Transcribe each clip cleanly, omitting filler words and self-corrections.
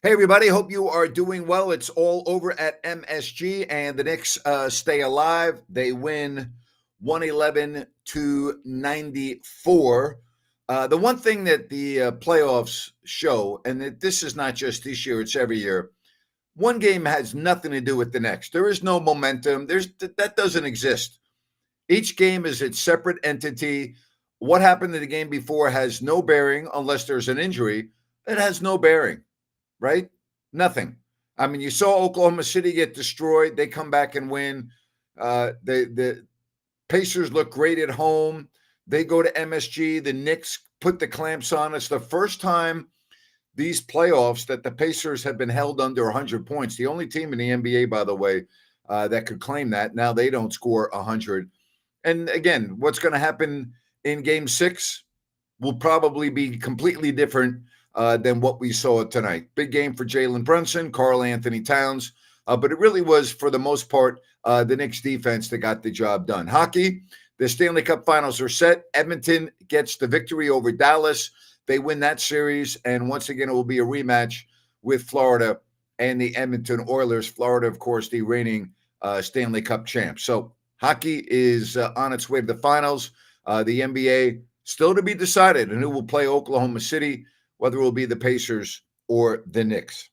Hey, everybody. Hope you are doing well. It's all over at MSG, and the Knicks stay alive. They win 111 to 94. The one thing that the playoffs show, and this is not just this year, it's every year, one game has nothing to do with the next. There is no momentum. That doesn't exist. Each game is its separate entity. What happened in the game before has no bearing unless there's an injury. It has no bearing, right? Nothing. I mean, you saw Oklahoma City get destroyed. They come back and win. The Pacers look great at home. They go to MSG. The Knicks put the clamps on. It's the first time these playoffs that the Pacers have been held under 100 points. The only team in the NBA, by the way, that could claim that. Now they don't score 100. And again, what's going to happen in Game 6 will probably be completely different than what we saw tonight. Big game for Jalen Brunson, Karl-Anthony Towns, but it really was, for the most part, the Knicks defense that got the job done. Hockey, the Stanley Cup Finals are set. Edmonton gets the victory over Dallas. They win that series, and once again, it will be a rematch with Florida and the Edmonton Oilers. Florida, of course, the reigning Stanley Cup champs. So hockey is on its way to the finals. The NBA still to be decided, and who will play Oklahoma City, whether it will be the Pacers or the Knicks.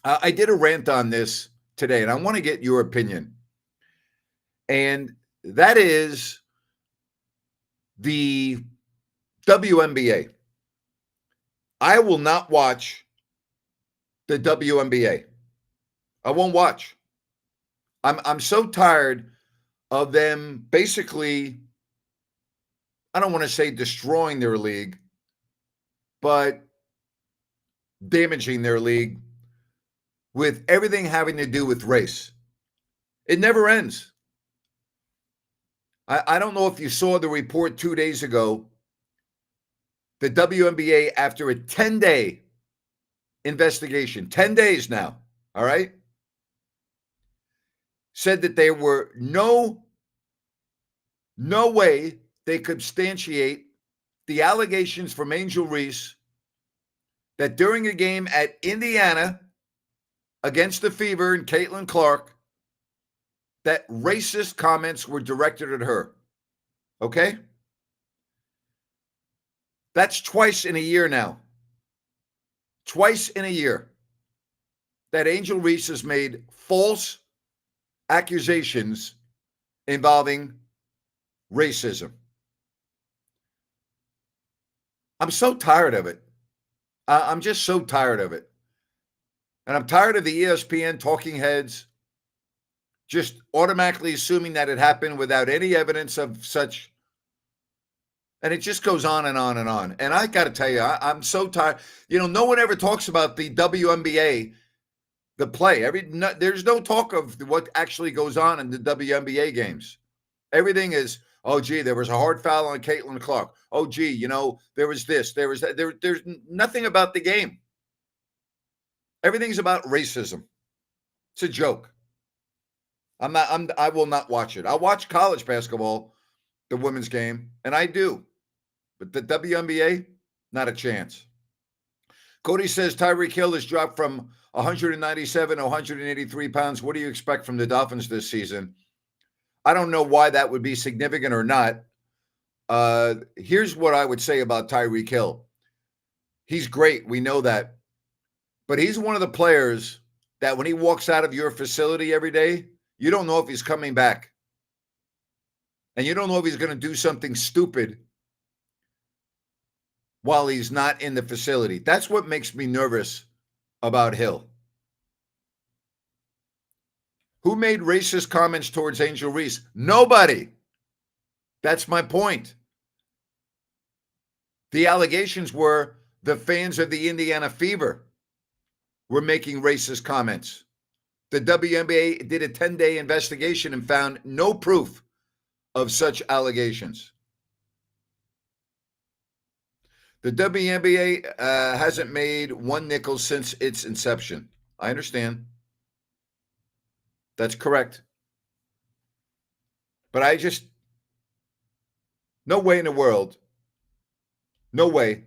I did a rant on this today, and I want to get your opinion. And that is the WNBA. I will not watch the WNBA. I won't watch. I'm so tired of them basically, I don't want to say destroying their league, but damaging their league with everything having to do with race. It never ends. I don't know if you saw the report 2 days ago. The WNBA, after a 10-day investigation, 10 days now, all right, said that there were no way they could substantiate the allegations from Angel Reese that during a game at Indiana against the Fever and Caitlin Clark, that racist comments were directed at her. Okay? That's twice in a year now. Twice in a year that Angel Reese has made false accusations involving racism. I'm so tired of it. I'm just so tired of it. And I'm tired of the ESPN talking heads just automatically assuming that it happened without any evidence of such. And it just goes on and on and on. And I got to tell you, I'm so tired. No one ever talks about the WNBA, the play. There's no talk of what actually goes on in the WNBA games. Everything is, oh, gee, there was a hard foul on Caitlin Clark. Oh, gee, there was this, there was that. There's nothing about the game. Everything's about racism. It's a joke. I will not watch it. I'll watch college basketball, the women's game, and I do. But the WNBA, not a chance. Cody says Tyreek Hill has dropped from 197 to 183 pounds. What do you expect from the Dolphins this season? I don't know why that would be significant or not. Here's what I would say about Tyreek Hill. He's great. We know that. But he's one of the players that when he walks out of your facility every day, you don't know if he's coming back. And you don't know if he's going to do something stupid while he's not in the facility. That's what makes me nervous about Hill. Who made racist comments towards Angel Reese? Nobody. That's my point. The allegations were the fans of the Indiana Fever were making racist comments. The WNBA did a 10-day investigation and found no proof of such allegations. The WNBA hasn't made one nickel since its inception. I understand. That's correct. But no way in the world, no way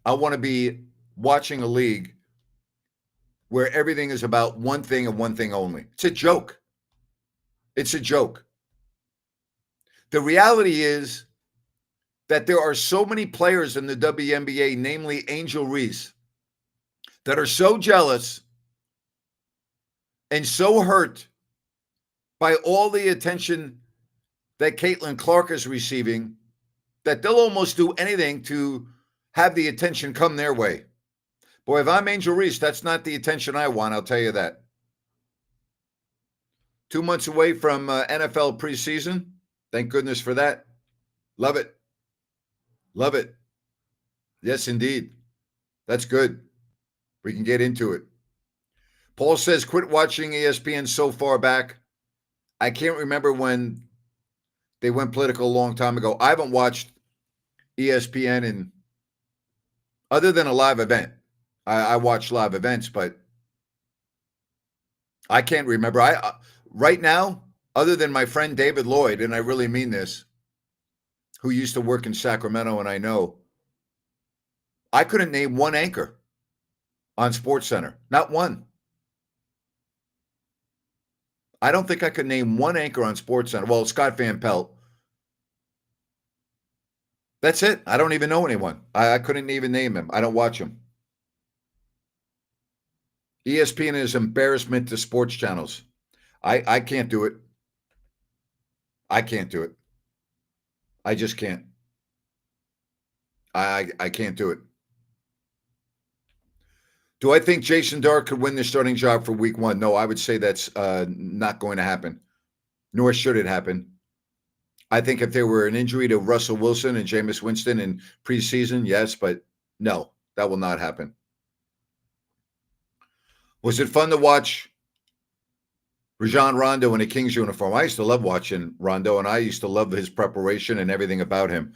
I want to be watching a league where everything is about one thing and one thing only. It's a joke. It's a joke. The reality is that there are so many players in the WNBA, namely Angel Reese, that are so jealous and so hurt by all the attention that Caitlin Clark is receiving that they'll almost do anything to have the attention come their way. Boy, if I'm Angel Reese, that's not the attention I want, I'll tell you that. 2 months away from NFL preseason. Thank goodness for that. Love it. Love it. Yes, indeed. That's good. We can get into it. Paul says, quit watching ESPN so far back. I can't remember when they went political a long time ago. I haven't watched ESPN in, other than a live event. I watch live events, but I can't remember. Right now, other than my friend David Lloyd, and I really mean this, who used to work in Sacramento, and I know, I couldn't name one anchor on SportsCenter. Not one. I don't think I could name one anchor on SportsCenter. Well, Scott Van Pelt. That's it. I don't even know anyone. I couldn't even name him. I don't watch him. ESPN is embarrassment to sports channels. I can't do it. I can't do it. I just can't. I can't do it. Do I think Jason Dark could win the starting job for week 1? No, I would say that's not going to happen, nor should it happen. I think if there were an injury to Russell Wilson and Jameis Winston in preseason, yes, but no, that will not happen. Was it fun to watch Rajon Rondo in a Kings uniform? I used to love watching Rondo, and I used to love his preparation and everything about him.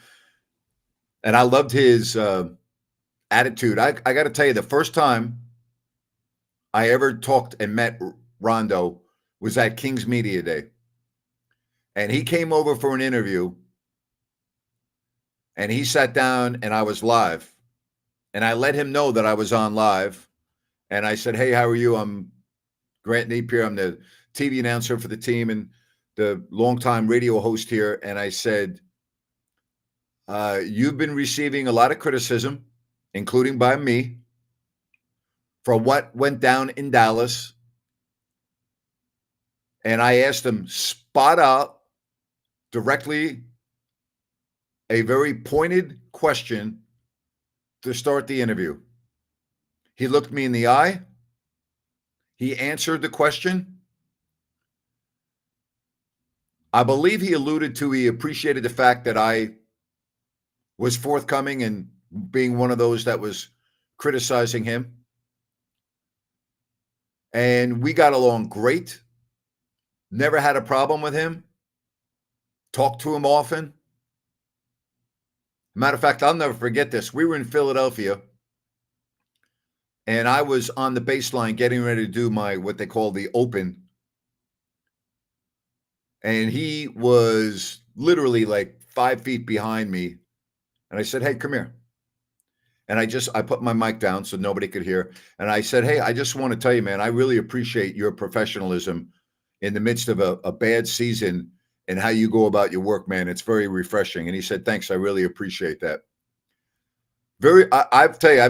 And I loved his attitude. I got to tell you, the first time I ever talked and met Rondo was at Kings Media Day. And he came over for an interview, and he sat down, and I was live. And I let him know that I was on live. And I said, hey, how are you? I'm Grant Napier. I'm the TV announcer for the team and the longtime radio host here. And I said, you've been receiving a lot of criticism, including by me, for what went down in Dallas. And I asked him, spot out directly a very pointed question to start the interview. He looked me in the eye. He answered the question. I believe he alluded to, he appreciated the fact that I was forthcoming and being one of those that was criticizing him. And we got along great. Never had a problem with him. Talked to him often. Matter of fact, I'll never forget this. We were in Philadelphia, and I was on the baseline getting ready to do my, what they call the open. And he was literally like 5 feet behind me. And I said, hey, come here. And I put my mic down so nobody could hear. And I said, hey, I just want to tell you, man, I really appreciate your professionalism in the midst of a bad season and how you go about your work, man. It's very refreshing. And he said, thanks. I really appreciate that. I tell you,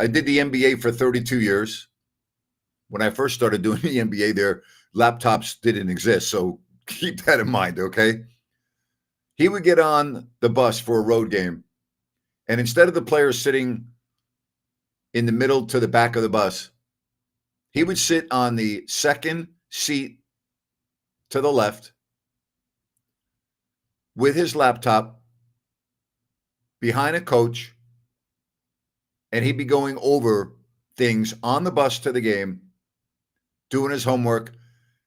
I did the NBA for 32 years. When I first started doing the NBA, their laptops didn't exist. So keep that in mind, okay? He would get on the bus for a road game. And instead of the players sitting in the middle to the back of the bus, he would sit on the second seat to the left with his laptop behind a coach, and he'd be going over things on the bus to the game, doing his homework,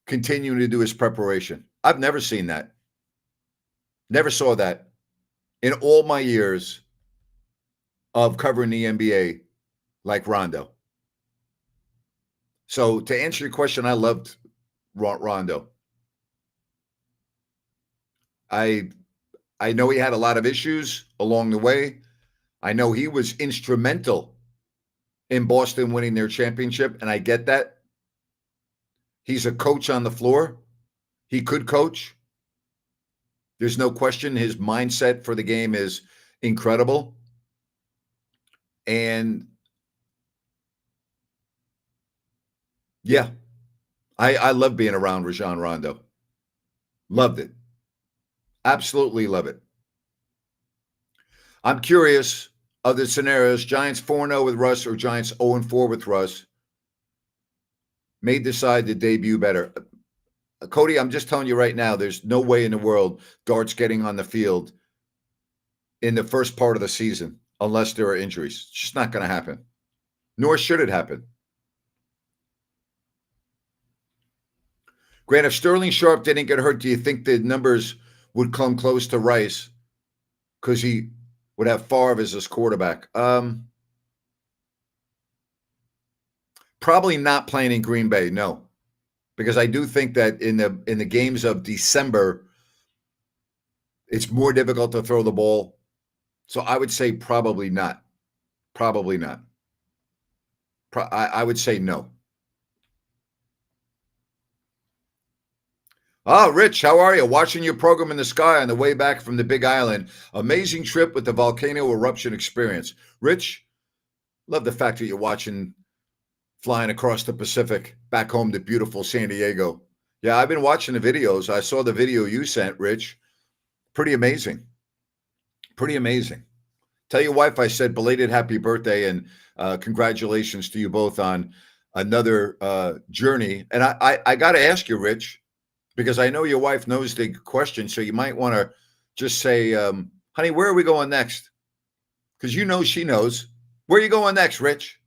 continuing to do his preparation. I've never seen that. Never saw that in all my years of covering the NBA like Rondo. So to answer your question, I loved Rondo. I know he had a lot of issues along the way. I know he was instrumental in Boston winning their championship, and I get that. He's a coach on the floor. He could coach. There's no question his mindset for the game is incredible. And yeah, I love being around Rajon Rondo. Loved it. Absolutely love it. I'm curious of the scenarios, Giants 4-0 with Russ or Giants 0-4 with Russ may decide to debut better. Cody, I'm just telling you right now, there's no way in the world Dart's getting on the field in the first part of the season unless there are injuries. It's just not going to happen. Nor should it happen. Grant, if Sterling Sharp didn't get hurt, do you think the numbers would come close to Rice because he would have Favre as his quarterback? Probably not playing in Green Bay, no. Because I do think that in the games of December, it's more difficult to throw the ball. So I would say probably not. Probably not. I would say no. Oh, Rich, how are you? Watching your program in the sky on the way back from the Big Island. Amazing trip with the volcano eruption experience. Rich, love the fact that you're watching flying across the Pacific back home to beautiful San Diego. Yeah, I've been watching the videos. I saw the video you sent, Rich. Pretty amazing. Pretty amazing. Tell your wife I said belated happy birthday and congratulations to you both on another journey. And I got to ask you, Rich, because I know your wife knows the question, so you might want to just say, honey, where are we going next? Because you know she knows. Where are you going next, Rich?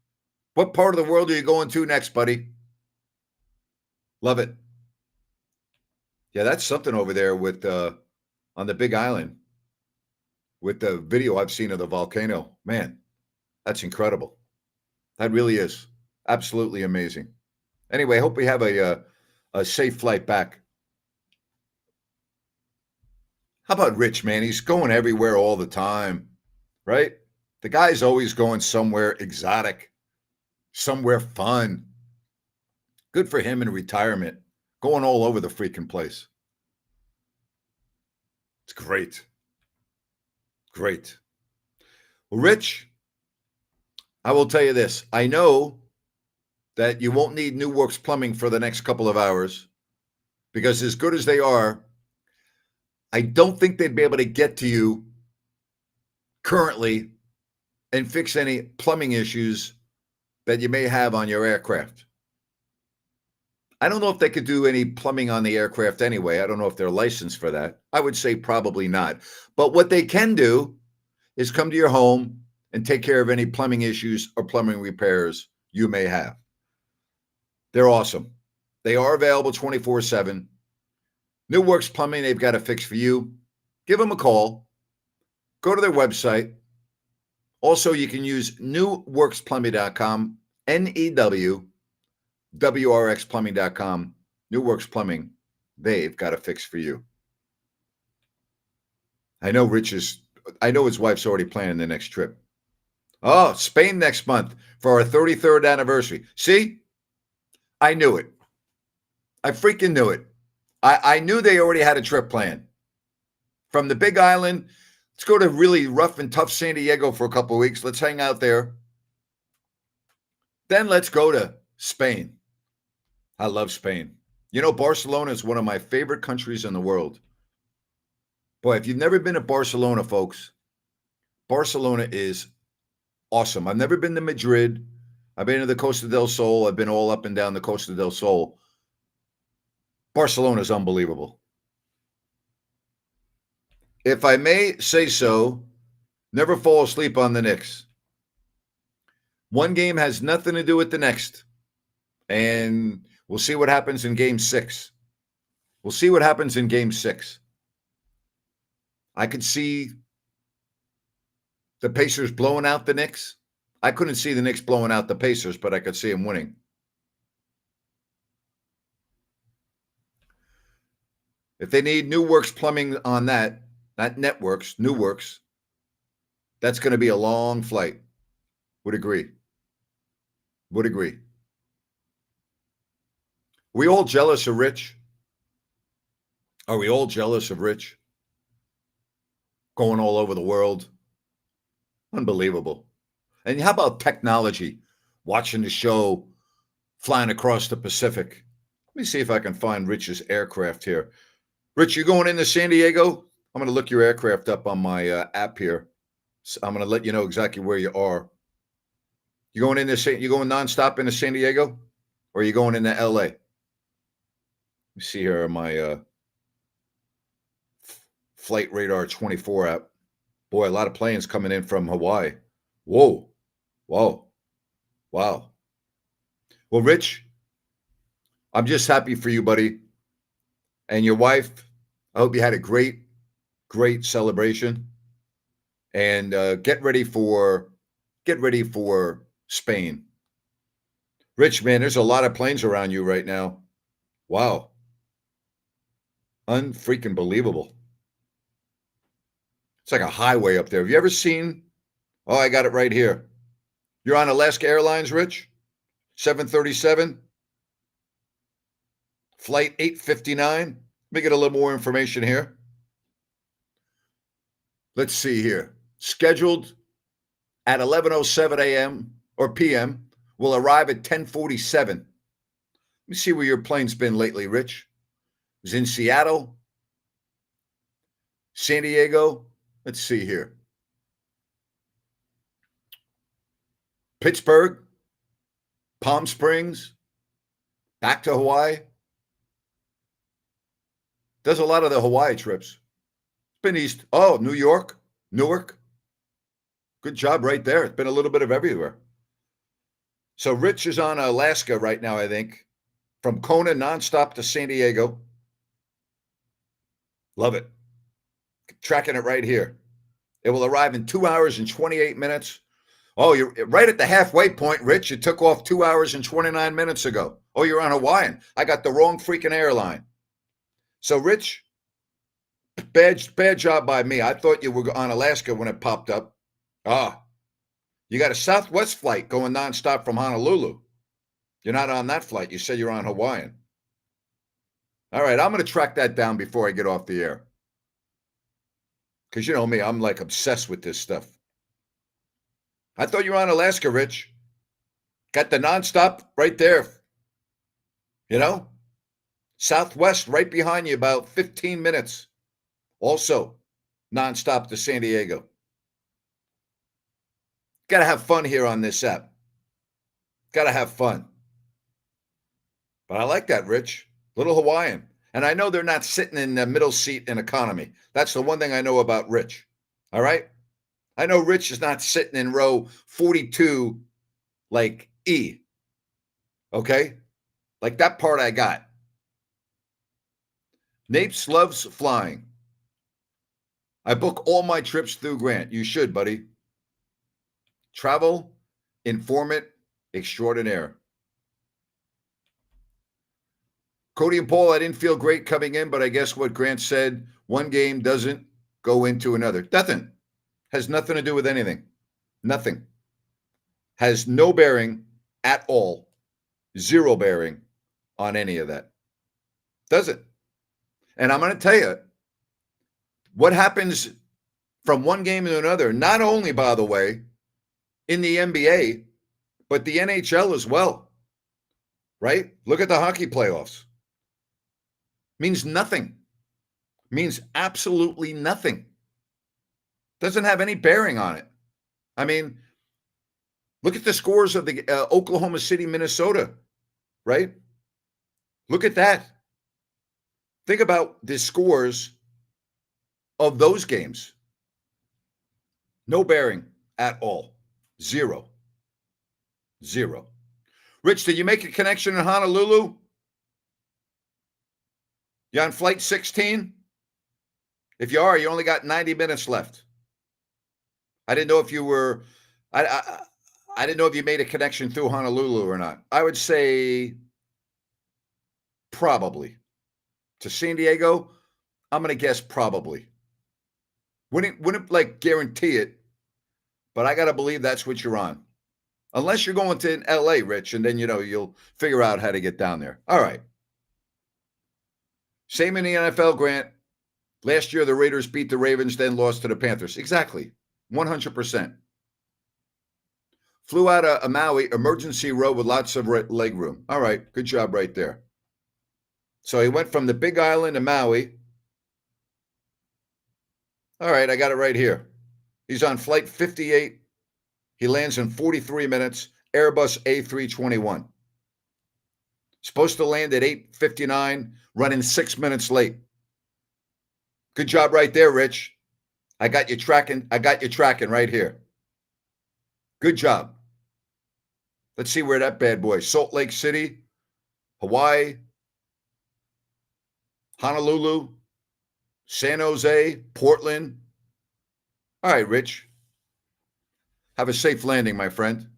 What part of the world are you going to next, buddy? Love it. Yeah, that's something over there with on the Big Island with the video I've seen of the volcano. Man, that's incredible. That really is absolutely amazing. Anyway, I hope we have a safe flight back. How about Rich, man? He's going everywhere all the time, right? The guy's always going somewhere exotic, somewhere fun. Good for him in retirement, going all over the freaking place. It's great. Great. Well, Rich, I will tell you this. I know that you won't need New Works Plumbing for the next couple of hours because as good as they are, I don't think they'd be able to get to you currently and fix any plumbing issues that you may have on your aircraft. I don't know if they could do any plumbing on the aircraft anyway. I don't know if they're licensed for that. I would say probably not. But what they can do is come to your home and take care of any plumbing issues or plumbing repairs you may have. They're awesome. They are available 24/7. New Works Plumbing, they've got a fix for you. Give them a call. Go to their website. Also, you can use newworksplumbing.com, NEWWRXplumbing.com. New Works Plumbing, they've got a fix for you. I know his wife's already planning the next trip. Oh, Spain next month for our 33rd anniversary. See? I knew it. I freaking knew it. I knew they already had a trip planned. From the Big Island, let's go to really rough and tough San Diego for a couple of weeks. Let's hang out there. Then let's go to Spain. I love Spain. You know, Barcelona is one of my favorite countries in the world. Boy, if you've never been to Barcelona, folks, Barcelona is awesome. I've never been to Madrid. I've been to the Costa del Sol. I've been all up and down the Costa del Sol. Barcelona is unbelievable. If I may say so, never fall asleep on the Knicks. One game has nothing to do with the next. And we'll see what happens in game 6. We'll see what happens in game 6. I could see the Pacers blowing out the Knicks. I couldn't see the Knicks blowing out the Pacers, but I could see them winning. If they need New Works Plumbing on that, not Networks, New Works, that's going to be a long flight. Would agree. Would agree. We all jealous of Rich? Are we all jealous of Rich? Going all over the world. Unbelievable. And how about technology? Watching the show, flying across the Pacific. Let me see if I can find Rich's aircraft here. Rich, you going into San Diego? I'm going to look your aircraft up on my app here. So I'm going to let you know exactly where you are. You going nonstop into San Diego, or are you going into LA? Let me see here on my Flight Radar 24 app. Boy, a lot of planes coming in from Hawaii. Whoa, whoa, wow. Well, Rich, I'm just happy for you, buddy, and your wife. I hope you had a great, great celebration, and get ready for Spain. Rich, man, there's a lot of planes around you right now. Wow, unfreaking believable. It's like a highway up there. Have you ever seen? Oh, I got it right here. You're on Alaska Airlines, Rich? 737, flight 859. Let me get a little more information here. Let's see here. Scheduled at 11:07 a.m. or p.m. Will arrive at 10:47. Let me see where your plane's been lately, Rich. It was in Seattle, San Diego. Let's see here. Pittsburgh, Palm Springs, back to Hawaii. Does a lot of the Hawaii trips. It's been east. Oh, New York, Newark. Good job right there. It's been a little bit of everywhere. So Rich is on Alaska right now, I think, from Kona nonstop to San Diego. Love it. Tracking it right here. It will arrive in 2 hours and 28 minutes. Oh, you're right at the halfway point, Rich. You took off 2 hours and 29 minutes ago. Oh, you're on Hawaiian. I got the wrong freaking airline. So, Rich, bad job by me. I thought you were on Alaska when it popped up. You got a Southwest flight going nonstop from Honolulu. You're not on that flight. You said you're on Hawaiian. All right, I'm going to track that down before I get off the air. Because you know me, I'm like obsessed with this stuff. I thought you were on Alaska, Rich. Got the nonstop right there. You know? Southwest right behind you, about 15 minutes. Also, nonstop to San Diego. Got to have fun here on this app. Got to have fun. But I like that, Rich. Little Hawaiian. And I know they're not sitting in the middle seat in economy. That's the one thing I know about Rich. All right? I know Rich is not sitting in row 42 like E. Okay? Like that part I got. Napes loves flying. I book all my trips through Grant. You should, buddy. Travel informant extraordinaire. Cody and Paul, I didn't feel great coming in, but I guess what Grant said, one game doesn't go into another. Nothing. Has nothing to do with anything. Nothing. Has no bearing at all. Zero bearing on any of that. Doesn't. And I'm going to tell you what happens from one game to another, not only, by the way, in the NBA, but the NHL as well. Right? Look at the hockey playoffs. Means nothing. Means absolutely nothing. Doesn't have any bearing on it. I mean, look at the scores of the Oklahoma City, Minnesota, right? Look at that. Think about the scores of those games. No bearing at all. Zero. Rich, did you make a connection in Honolulu? You on flight 16? If you are, you only got 90 minutes left. I didn't know if you were, I didn't know if you made a connection through Honolulu or not. I would say probably. To San Diego, I'm going to guess probably. Wouldn't like guarantee it, but I got to believe that's what you're on. Unless you're going to LA, Rich, and then, you'll figure out how to get down there. All right. Same in the NFL, Grant. Last year, the Raiders beat the Ravens, then lost to the Panthers. Exactly. 100%. Flew out of Maui, emergency row with lots of leg room. All right. Good job right there. So he went from the Big Island to Maui. All right. I got it right here. He's on flight 58. He lands in 43 minutes. Airbus A321. Supposed to land at 8:59, running 6 minutes late. Good job right there, Rich. I got you tracking right here. Good job. Let's see where that bad boy. Salt Lake City, Hawaii, Honolulu, San Jose, Portland. All right, Rich. Have a safe landing, my friend.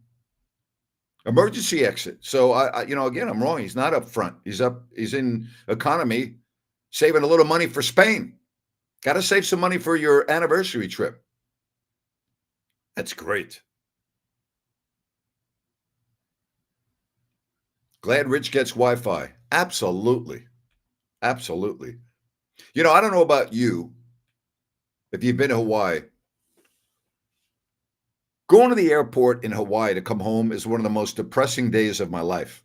Emergency exit. So again, I'm wrong. He's not up front. He's in economy, saving a little money for Spain. Got to save some money for your anniversary trip. That's great. Glad Rich gets Wi-Fi. Absolutely. Absolutely. I don't know about you, if you've been to Hawaii. Going to the airport in Hawaii to come home is one of the most depressing days of my life.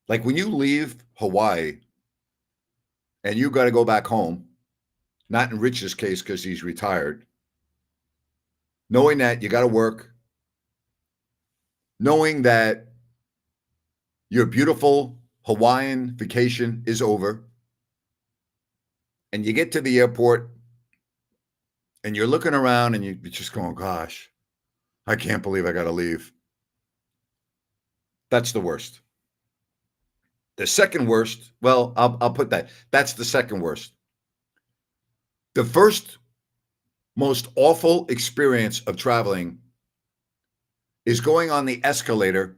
Like when you leave Hawaii and you got to go back home, not in Rich's case because he's retired, knowing that you got to work, knowing that your beautiful Hawaiian vacation is over, and you get to the airport and you're looking around and you're just going, gosh, I can't believe I got to leave. That's the worst. The second worst, well, I'll put that. That's the second worst. The first most awful experience of traveling is going on the escalator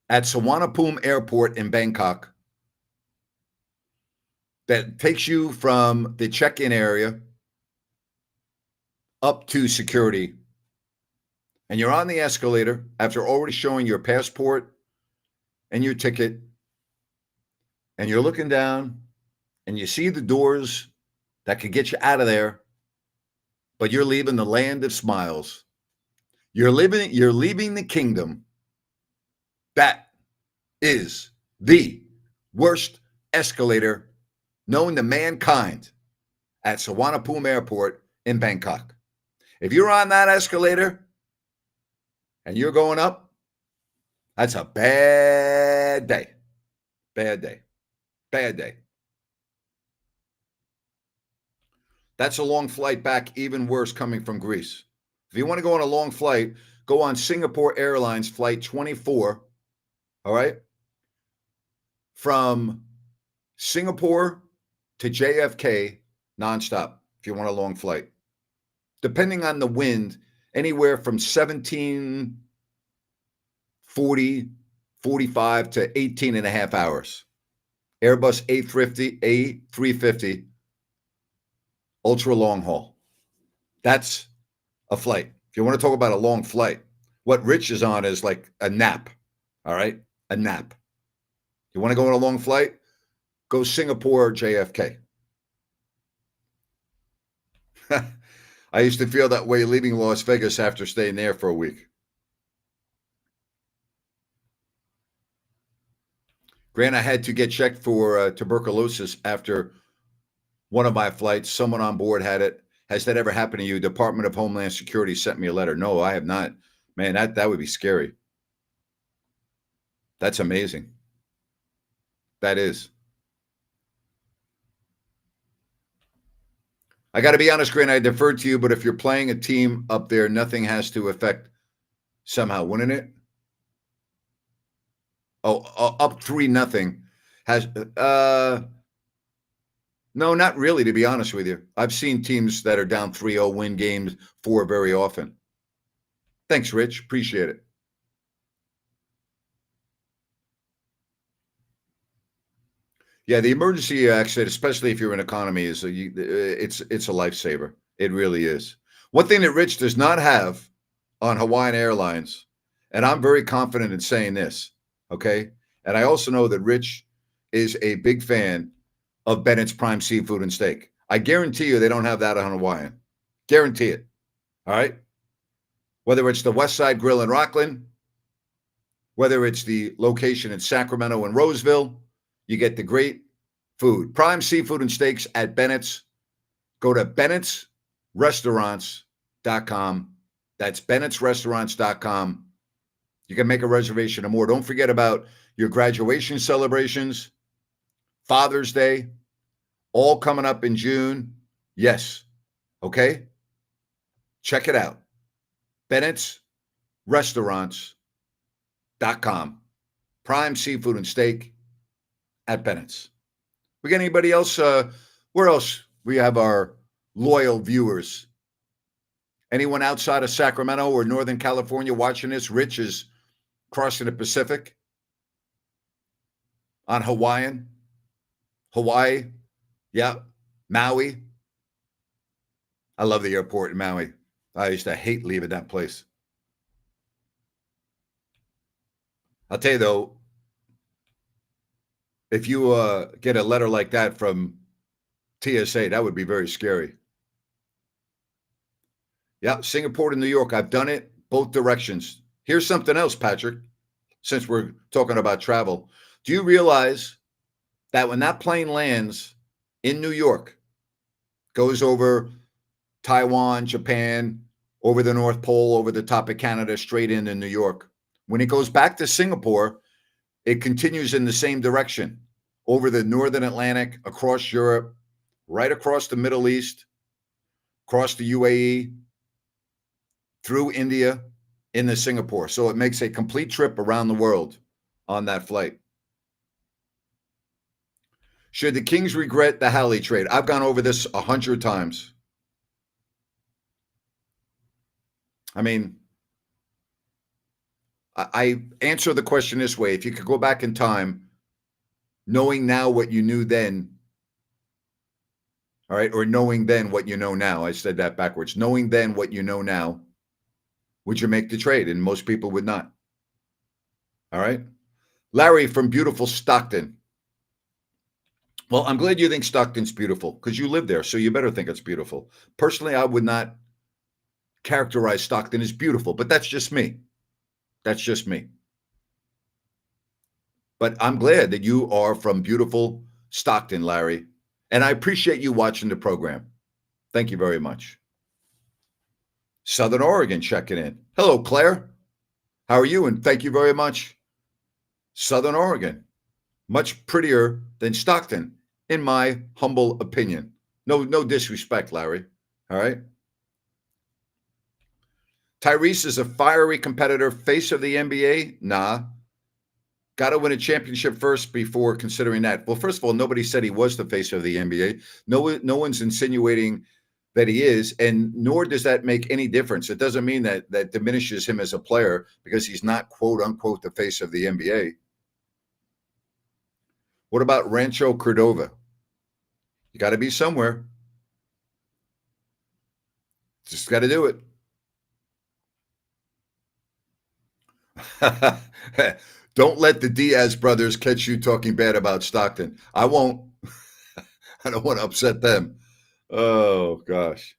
at Suvarnabhumi Airport in Bangkok that takes you from the check-in area up to security. And you're on the escalator after already showing your passport and your ticket. And you're looking down and you see the doors that could get you out of there, but you're leaving the land of smiles. You're leaving the kingdom. That is the worst escalator known to mankind at Suvarnabhumi Airport in Bangkok. If you're on that escalator and you're going up, that's a bad day. Bad day. Bad day. That's a long flight back, even worse coming from Greece. If you want to go on a long flight, go on Singapore Airlines flight 24, all right? From Singapore to JFK nonstop if you want a long flight. Depending on the wind, anywhere from 1740, 45 to 18 and a half hours. Airbus A350, ultra long haul. That's a flight. If you want to talk about a long flight, what Rich is on is like a nap, all right? A nap. You want to go on a long flight? Go Singapore or JFK. I used to feel that way leaving Las Vegas after staying there for a week. Grant, I had to get checked for tuberculosis after one of my flights. Someone on board had it. Has that ever happened to you? Department of Homeland Security sent me a letter. No, I have not. Man, that would be scary. That's amazing. That is. I got to be honest, Grant, I deferred to you, but if you're playing a team up there, nothing has to affect somehow, wouldn't it? Oh, up 3-0 has no, not really, to be honest with you. I've seen teams that are down 3-0 win games 4 very often. Thanks, Rich. Appreciate it. Yeah, the emergency exit, especially if you're in economy, it's a lifesaver. It really is. One thing that Rich does not have on Hawaiian Airlines, and I'm very confident in saying this, okay? And I also know that Rich is a big fan of Bennett's Prime Seafood and Steak. I guarantee you they don't have that on Hawaiian. Guarantee it. All right? Whether it's the West Side Grill in Rockland, whether it's the location in Sacramento and Roseville, you get the great food. Prime Seafood and Steaks at Bennett's. Go to Bennett'sRestaurants.com. That's Bennett'sRestaurants.com. You can make a reservation or more. Don't forget about your graduation celebrations, Father's Day, all coming up in June. Yes. Okay? Check it out. Bennett'sRestaurants.com. Prime Seafood and Steak at Bennett's. We got anybody else? Where else we have our loyal viewers? Anyone outside of Sacramento or Northern California watching this? Rich is crossing the Pacific on Hawaii. Yeah, Maui. I love the airport in Maui. I used to hate leaving that place. I'll tell you though, if you get a letter like that from TSA, that would be very scary. Yeah, Singapore to New York. I've done it both directions. Here's something else, Patrick, since we're talking about travel. Do you realize that when that plane lands in New York, goes over Taiwan, Japan, over the North Pole, over the top of Canada, straight into New York, when it goes back to Singapore, it continues in the same direction, over the Northern Atlantic, across Europe, right across the Middle East, across the UAE, through India, into Singapore. So it makes a complete trip around the world on that flight. Should the Kings regret the Halley trade? I've gone over this 100 times. I mean, I answer the question this way. If you could go back in time, knowing now what you knew then, all right, or knowing then what you know now. I said that backwards. Knowing then what you know now, would you make the trade? And most people would not. All right. Larry from beautiful Stockton. Well, I'm glad you think Stockton's beautiful because you live there, so you better think it's beautiful. Personally, I would not characterize Stockton as beautiful, but that's just me. That's just me. But I'm glad that you are from beautiful Stockton, Larry. And I appreciate you watching the program. Thank you very much. Southern Oregon checking in. Hello, Claire. How are you? And thank you very much. Southern Oregon. Much prettier than Stockton, in my humble opinion. No disrespect, Larry. All right. Tyrese is a fiery competitor, face of the NBA? Nah. Got to win a championship first before considering that. Well, first of all, nobody said he was the face of the NBA. No one's insinuating that he is, and nor does that make any difference. It doesn't mean that diminishes him as a player because he's not, quote unquote, the face of the NBA. What about Rancho Cordova? You got to be somewhere. Just got to do it. Don't let the Diaz brothers catch you talking bad about Stockton. I won't. I don't want to upset them. Oh, gosh.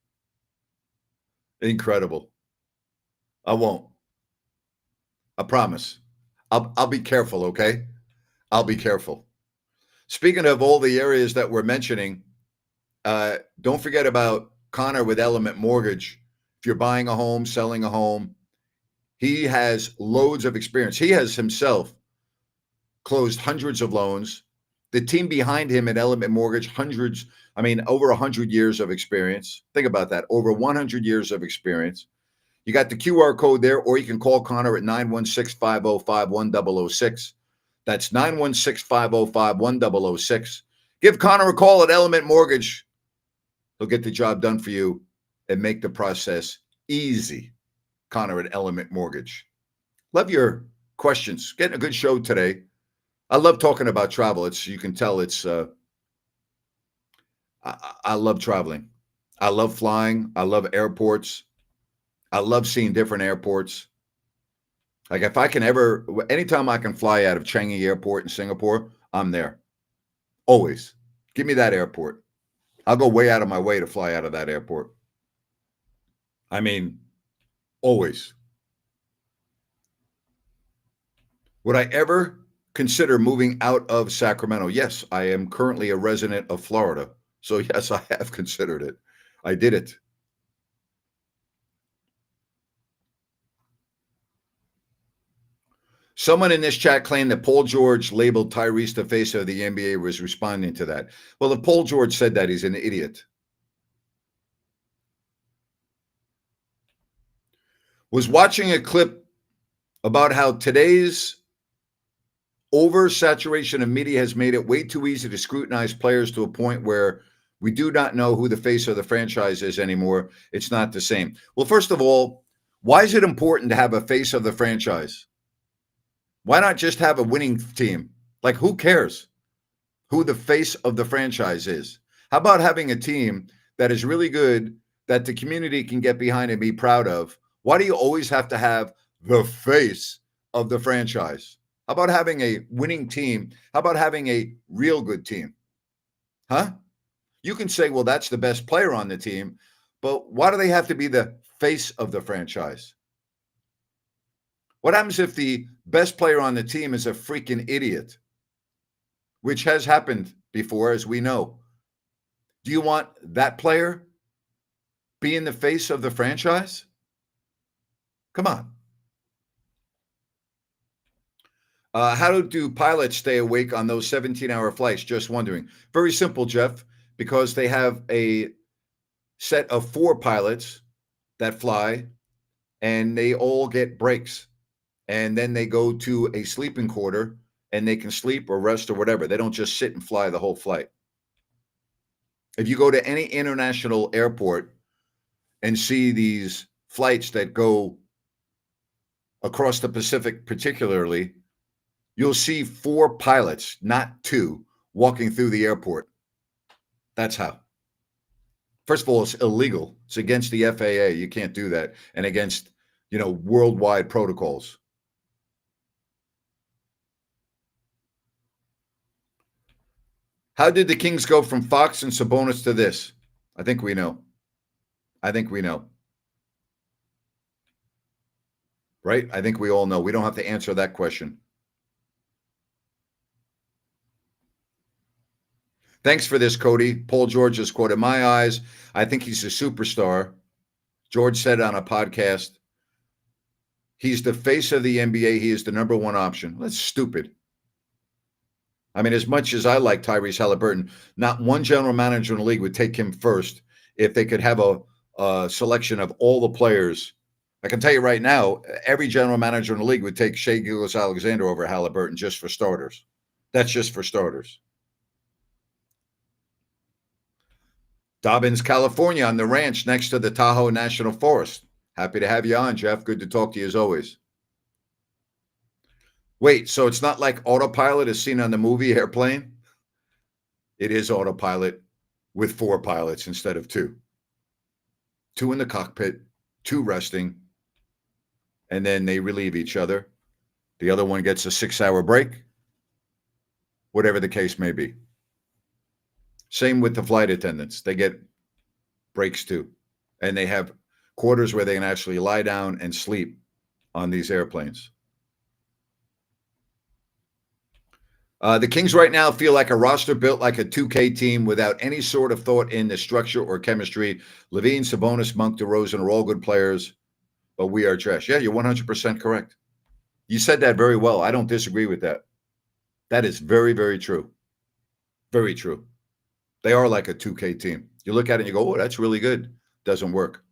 Incredible. I won't. I promise. I'll be careful, okay? I'll be careful. Speaking of all the areas that we're mentioning, don't forget about Connor with Element Mortgage. If you're buying a home, selling a home, he has loads of experience. He has himself closed hundreds of loans. The team behind him at Element Mortgage, over 100 years of experience. Think about that, over 100 years of experience. You got the QR code there, or you can call Connor at 916-505-1006. That's 916-505-1006. Give Connor a call at Element Mortgage. He'll get the job done for you and make the process easy. Connor at Element Mortgage. Love your questions. Getting a good show today. I love talking about travel. You can tell I love traveling. I love flying. I love airports. I love seeing different airports. Like if I can ever, anytime I can fly out of Changi Airport in Singapore, I'm there. Always. Give me that airport. I'll go way out of my way to fly out of that airport. I mean, always. Would I ever consider moving out of Sacramento? Yes, I am currently a resident of Florida. So, yes, I have considered it. I did it. Someone in this chat claimed that Paul George labeled Tyrese the face of the NBA was responding to that. Well, if Paul George said that, he's an idiot. Was watching a clip about how today's oversaturation of media has made it way too easy to scrutinize players to a point where we do not know who the face of the franchise is anymore. It's not the same. Well, first of all, why is it important to have a face of the franchise? Why not just have a winning team? Like, who cares who the face of the franchise is? How about having a team that is really good, that the community can get behind and be proud of? Why do you always have to have the face of the franchise? How about having a winning team? How about having a real good team? Huh? You can say, well, that's the best player on the team, but why do they have to be the face of the franchise? What happens if the best player on the team is a freaking idiot? Which has happened before, as we know. Do you want that player being the face of the franchise? Come on. How do pilots stay awake on those 17-hour flights? Just wondering. Very simple, Jeff, because they have a set of 4 pilots that fly, and they all get breaks. And then they go to a sleeping quarter, and they can sleep or rest or whatever. They don't just sit and fly the whole flight. If you go to any international airport and see these flights that go across the Pacific, particularly, you'll see 4 pilots, not 2, walking through the airport. That's how. First of all, it's illegal. It's against the FAA. You can't do that, and against, worldwide protocols. How did the Kings go from Fox and Sabonis to this? I think we know. Right? I think we all know. We don't have to answer that question. Thanks for this, Cody. Paul George's quote, in my eyes, I think he's a superstar. George said on a podcast, he's the face of the NBA. He is the number 1 option. That's stupid. I mean, as much as I like Tyrese Halliburton, not one general manager in the league would take him first if they could have a selection of all the players. I can tell you right now, every general manager in the league would take Shai Gilgeous-Alexander over Halliburton just for starters. That's just for starters. Dobbins, California, on the ranch next to the Tahoe National Forest. Happy to have you on, Jeff. Good to talk to you as always. Wait, so it's not like autopilot is seen on the movie Airplane? It is autopilot with 4 pilots instead of 2. 2 in the cockpit, 2 resting, and then they relieve each other. The other one gets a 6-hour break, whatever the case may be. Same with the flight attendants. They get breaks too. And they have quarters where they can actually lie down and sleep on these airplanes. The Kings right now feel like a roster built like a 2K team without any sort of thought in the structure or chemistry. LaVine, Sabonis, Monk, DeRozan are all good players, but we are trash. Yeah, you're 100% correct. You said that very well. I don't disagree with that. That is very, very true. Very true. They are like a 2K team. You look at it and you go, oh, that's really good. Doesn't work.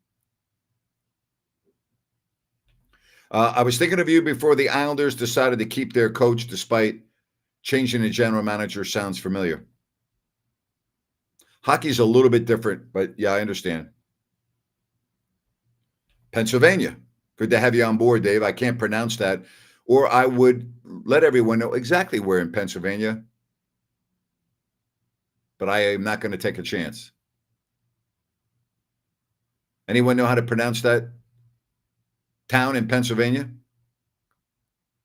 I was thinking of you before the Islanders decided to keep their coach despite changing the general manager. Sounds familiar. Hockey's a little bit different, but yeah, I understand. Pennsylvania. Good to have you on board, Dave. I can't pronounce that, or I would let everyone know exactly where in Pennsylvania, but I am not going to take a chance. Anyone know how to pronounce that? town in Pennsylvania.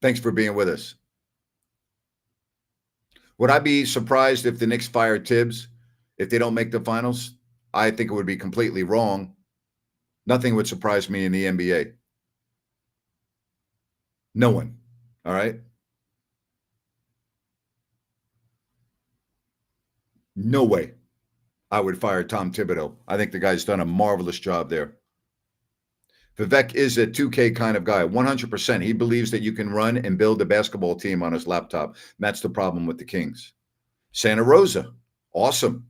Thanks for being with us. Would I be surprised if the Knicks fired Tibbs if they don't make the finals? I think it would be completely wrong. Nothing would surprise me in the NBA. No one. All right. No way I would fire Tom Thibodeau. I think the guy's done a marvelous job there. Vivek is a 2K kind of guy, 100%. He believes that you can run and build a basketball team on his laptop. That's the problem with the Kings. Santa Rosa, awesome.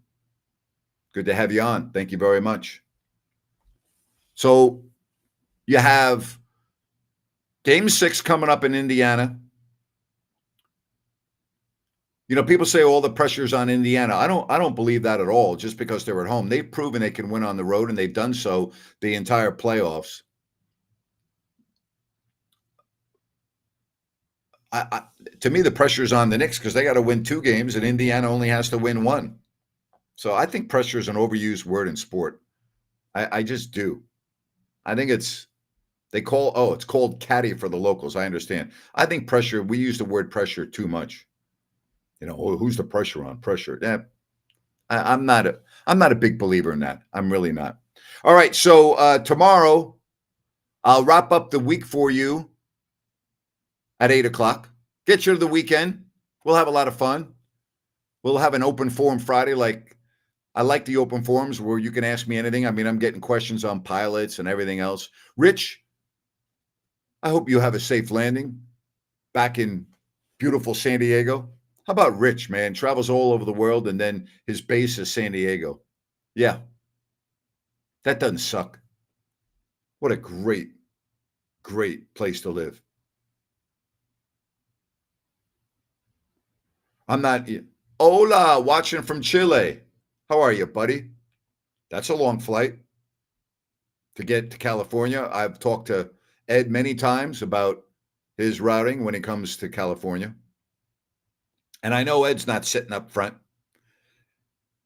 Good to have you on. Thank you very much. So you have Game 6 coming up in Indiana. You know, people say all the pressure's on Indiana. I don't believe that at all, just because they're at home. They've proven they can win on the road, and they've done so the entire playoffs. To me, the pressure's on the Knicks because they got to win 2 games, and Indiana only has to win 1. So I think pressure is an overused word in sport. I just do. I think it's called caddy for the locals. I understand. I think pressure, we use the word pressure too much. You know, who's the pressure on? Pressure. Yeah, I'm not a big believer in that. I'm really not. All right. So tomorrow, I'll wrap up the week for you at 8:00. Get you to the weekend. We'll have a lot of fun. We'll have an open forum Friday. Like, I like the open forums where you can ask me anything. I mean, I'm getting questions on pilots and everything else. Rich, I hope you have a safe landing back in beautiful San Diego. How about Rich, man? Travels all over the world, and then his base is San Diego. Yeah, that doesn't suck. What a great, great place to live. I'm not. Hola, watching from Chile. How are you, buddy? That's a long flight to get to California. I've talked to Ed many times about his routing when it comes to California. And I know Ed's not sitting up front.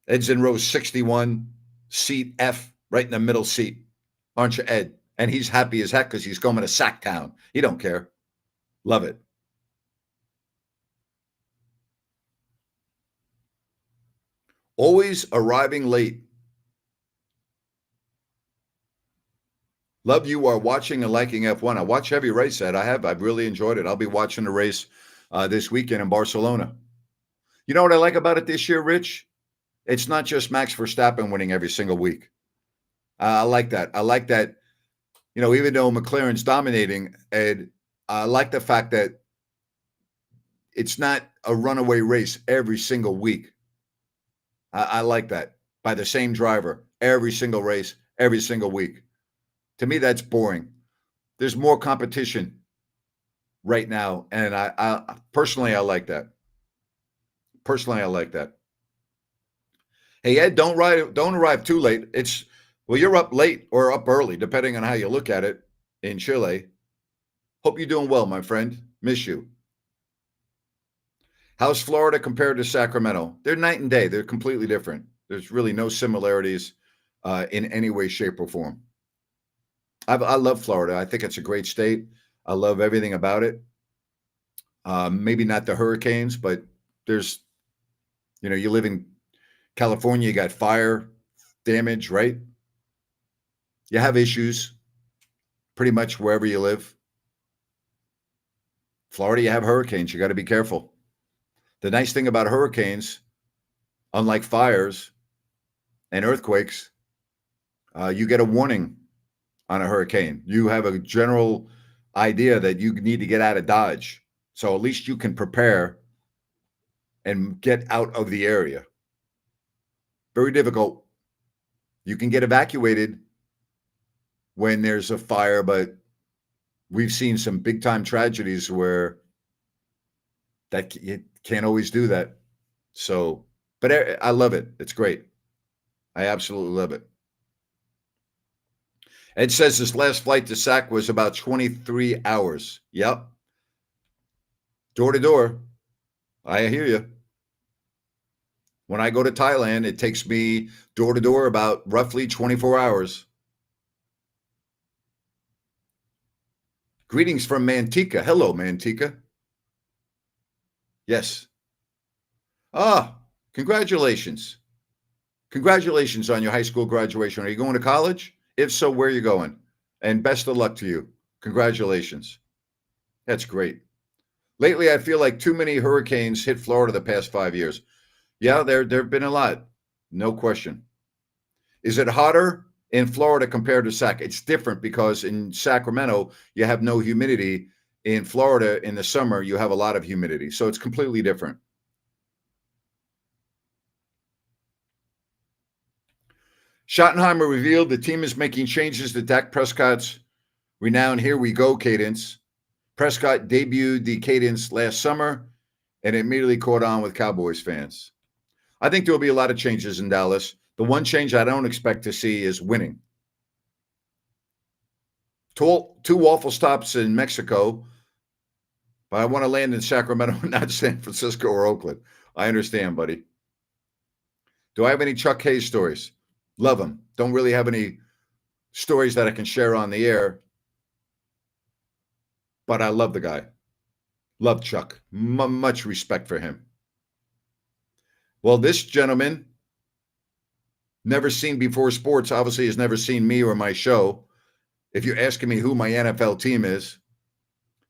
Ed's in row 61, seat F, right in the middle seat. Aren't you, Ed? And he's happy as heck because he's going to Sacktown. He don't care. Love it. Always arriving late. Love you are watching and liking F1. I watch every race, Ed. I've really enjoyed it. I'll be watching the race this weekend in Barcelona. You know what I like about it this year, Rich? It's not just Max Verstappen winning every single week. I like that. I like that, you know, even though McLaren's dominating, Ed, I like the fact that it's not a runaway race every single week. I like that. By the same driver, every single race, every single week. To me, that's boring. There's more competition right now, and I personally, I like that. Personally, I like that. Hey, Ed, don't arrive too late. Well, you're up late or up early, depending on how you look at it in Chile. Hope you're doing well, my friend. Miss you. How's Florida compared to Sacramento? They're night and day. They're completely different. There's really no similarities in any way, shape, or form. I love Florida. I think it's a great state. I love everything about it. Maybe not the hurricanes, but there's, you know, you live in California, you got fire damage, right? You have issues pretty much wherever you live. Florida, you have hurricanes. You got to be careful. The nice thing about hurricanes, unlike fires and earthquakes, you get a warning on a hurricane. You have a general idea that you need to get out of Dodge. So at least you can prepare and get out of the area. Very difficult. You can get evacuated when there's a fire, but we've seen some big time tragedies where that you can't always do that. So, but I love it. It's great. I absolutely love it. Ed says his last flight to SAC was about 23 hours. Yep. Door to door. I hear you. When I go to Thailand, it takes me door to door about roughly 24 hours. Greetings from Manteca. Hello, Manteca. Yes. Ah, congratulations. Congratulations on your high school graduation. Are you going to college? If so, where are you going? And best of luck to you. Congratulations. That's great. Lately, I feel like too many hurricanes hit Florida the past 5 years. Yeah, there've been a lot. No question. Is it hotter in Florida compared to It's different because in Sacramento, you have no humidity. In Florida, in the summer, you have a lot of humidity. So it's completely different. Schottenheimer revealed the team is making changes to Dak Prescott's renowned Here We Go cadence. Prescott debuted the cadence last summer and immediately caught on with Cowboys fans. I think there will be a lot of changes in Dallas. The one change I don't expect to see is winning. Two waffle stops in Mexico, but I want to land in Sacramento, not San Francisco or Oakland. I understand, buddy. Do I have any Chuck Hayes stories? Love him. Don't really have any stories that I can share on the air, but I love the guy. Love Chuck. Much respect for him. Well, this gentleman, never seen before sports, obviously has never seen me or my show. If you're asking me who my NFL team is,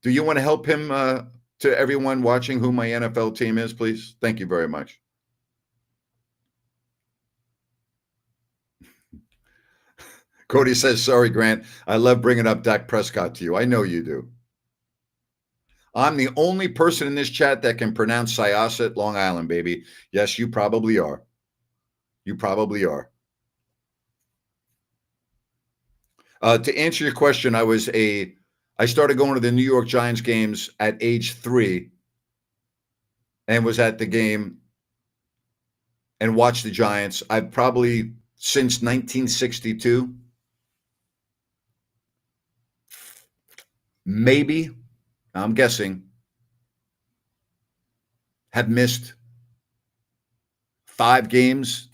do you want to help him to everyone watching who my NFL team is, please? Thank you very much. Cody says, sorry, Grant. I love bringing up Dak Prescott to you. I know you do. I'm the only person in this chat that can pronounce Syosset, Long Island, baby. Yes, you probably are. You probably are. To answer your question, I started going to the New York Giants games at age 3 and was at the game and watched the Giants. I've probably, since 1962, maybe, I'm guessing, have missed 5 games.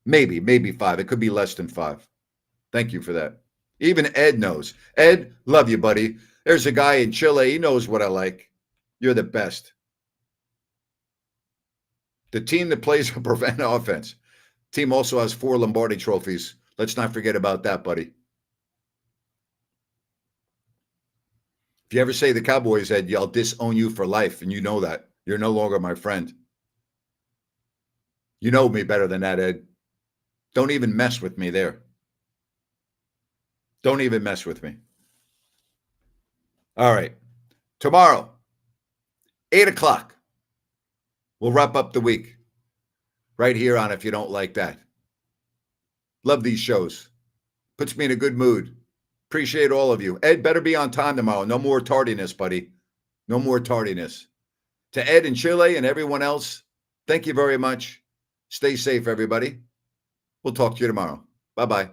Maybe 5. It could be less than 5. Thank you for that. Even Ed knows. Ed, love you, buddy. There's a guy in Chile. He knows what I like. You're the best. The team that plays a prevent offense. Team also has 4 Lombardi trophies. Let's not forget about that, buddy. If you ever say the Cowboys, Ed, I'll disown you for life, and you know that. You're no longer my friend. You know me better than that, Ed. Don't even mess with me there. Don't even mess with me. All right. Tomorrow, 8 o'clock, we'll wrap up the week right here on If You Don't Like That. Love these shows. Puts me in a good mood. Appreciate all of you. Ed, better be on time tomorrow. No more tardiness, buddy. No more tardiness. To Ed in Chile and everyone else, thank you very much. Stay safe, everybody. We'll talk to you tomorrow. Bye-bye.